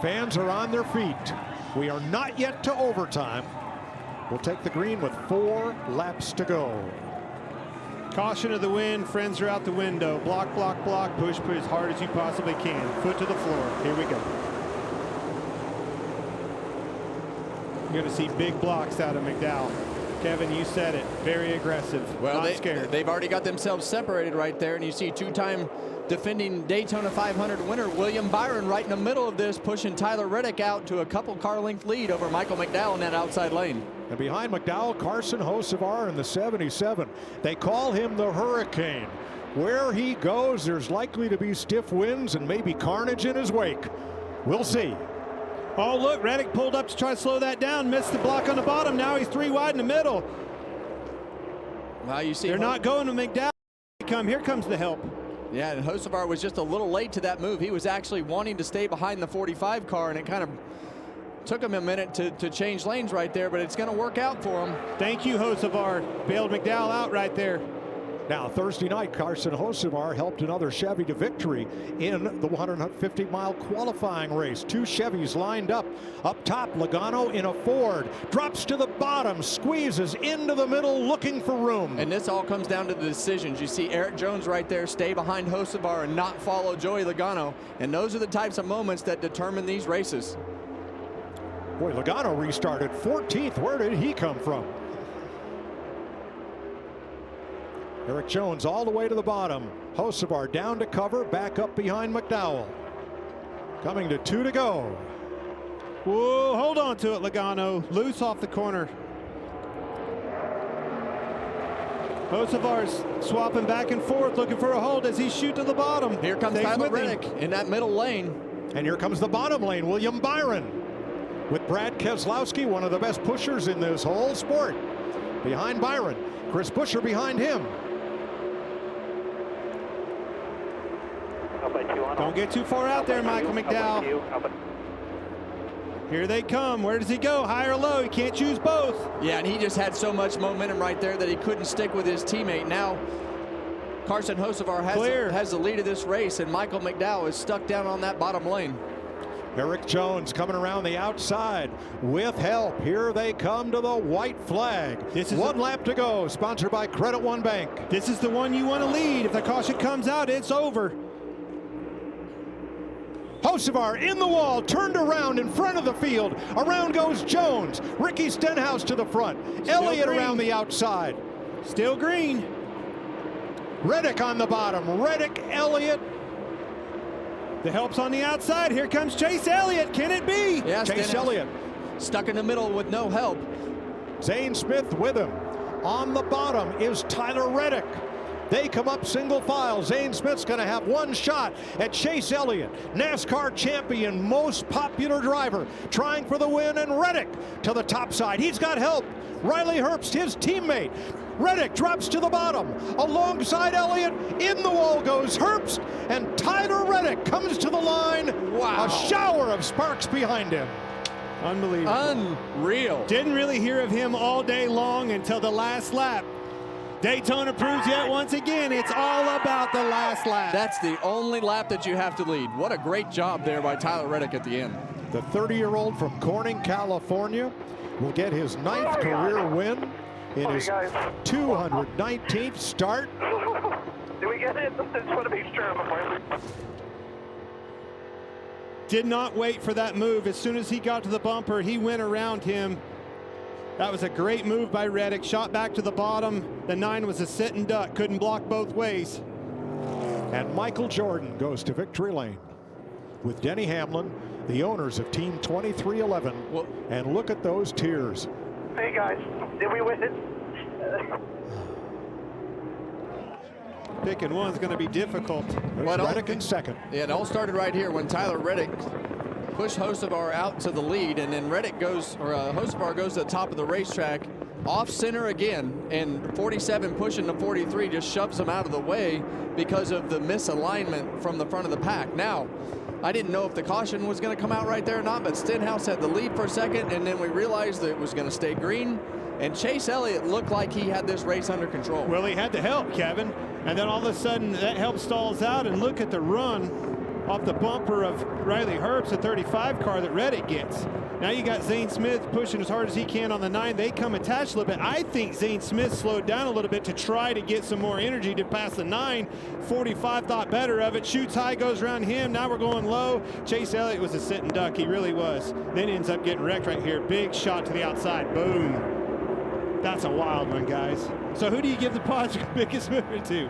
Fans are on their feet. We are not yet to overtime. We'll take the green with 4 laps to go. Caution to the wind, friends are out the window. Block, block, block, push, push as hard as you possibly can. Foot to the floor. Here we go. You're going to see big blocks out of McDowell. Kevin, you said it. Very aggressive. Well, not scared. They've already got themselves separated right there, and you see two-time defending Daytona 500 winner William Byron right in the middle of this, pushing Tyler Reddick out to a couple car length lead over Michael McDowell in that outside lane. And behind McDowell, Carson Hocevar in the 77. They call him the Hurricane. Where he goes, there's likely to be stiff winds and maybe carnage in his wake. We'll see. Oh, look, Reddick pulled up to try to slow that down, missed the block on the bottom. Now he's 3 wide in the middle. Well, you see, they're not going to McDowell. Here comes the help. Yeah, and Hocevar was just a little late to that move. He was actually wanting to stay behind the 45 car, and it kind of took him a minute to change lanes right there, but it's going to work out for him. Thank you, Hocevar. Bailed McDowell out right there. Now, Thursday night, Carson Hocevar helped another Chevy to victory in the 150-mile qualifying race. 2 Chevys lined up. Up top, Logano in a Ford. Drops to the bottom, squeezes into the middle, looking for room. And this all comes down to the decisions. You see Eric Jones right there stay behind Hocevar and not follow Joey Logano. And those are the types of moments that determine these races. Boy, Logano restarted 14th. Where did he come from? Eric Jones all the way to the bottom. Hocevar down to cover, back up behind McDowell. Coming to 2 to go. Whoa, hold on to it, Logano. Loose off the corner. Hocevar's swapping back and forth, looking for a hold as he shoots to the bottom. Here comes Tyler Reddick in that middle lane. And here comes the bottom lane, William Byron. With Brad Keselowski, one of the best pushers in this whole sport. Behind Byron, Chris Buescher behind him. Don't get too far out there, Michael McDowell. Here they come. Where does he go? High or low? He can't choose both. Yeah, and he just had so much momentum right there that he couldn't stick with his teammate. Now, Carson Hocevar has the lead of this race, and Michael McDowell is stuck down on that bottom lane. Eric Jones coming around the outside with help. Here they come to the white flag. This is 1 lap to go, sponsored by Credit One Bank. This is the one you want to lead. If the caution comes out, it's over. Hocevar in the wall, turned around in front of the field. Around goes Jones. Ricky Stenhouse to the front. Elliott around the outside. Still green. Reddick on the bottom. Reddick, Elliott. The help's on the outside. Here comes Chase Elliott. Can it be? Yeah, Chase Elliott. Stuck in the middle with no help. Zane Smith with him. On the bottom is Tyler Reddick. They come up single file. Zane Smith's going to have 1 shot at Chase Elliott, NASCAR champion, most popular driver, trying for the win, and Reddick to the top side. He's got help. Riley Herbst, his teammate. Reddick drops to the bottom. Alongside Elliott, in the wall goes Herbst, and Tyler Reddick comes to the line. Wow. A shower of sparks behind him. Unbelievable. Unreal. Didn't really hear of him all day long until the last lap. Daytona proves yet once again it's all about the last lap. That's the only lap that you have to lead. What a great job there by Tyler Reddick at the end. The 30-year-old from Corning, California, will get his 9th career win in his 219th start. Did we get it? I just want to be sure. Did not wait for that move. As soon as he got to the bumper, he went around him. That was a great move by Reddick. Shot back to the bottom. The 9 was a sit and duck. Couldn't block both ways. And Michael Jordan goes to victory lane with Denny Hamlin, the owners of Team 2311. And look at those tears. Hey guys, did we win it? Picking one's going to be difficult. There's Reddick in second. Yeah, it all started right here when Tyler Reddick pushed Hocevar out to the lead, and then Reddick goes, or Hocevar goes to the top of the racetrack, off center again, and 47 pushing the 43 just shoves him out of the way because of the misalignment from the front of the pack. Now, I didn't know if the caution was going to come out right there or not, but Stenhouse had the lead for a second, and then we realized that it was going to stay green, and Chase Elliott looked like he had this race under control. Well, he had to help, Kevin, and then all of a sudden that help stalls out, and look at the run off the bumper of Riley Herbst, the 35 car that Reddick gets. Now you got Zane Smith pushing as hard as he can on the 9. They come attached a little bit. I think Zane Smith slowed down a little bit to try to get some more energy to pass the 9. 45 thought better of it. Shoots high, goes around him. Now we're going low. Chase Elliott was a sit and duck. He really was. Then ends up getting wrecked right here. Big shot to the outside. Boom. That's a wild one, guys. So who do you give the Pod's biggest mover to?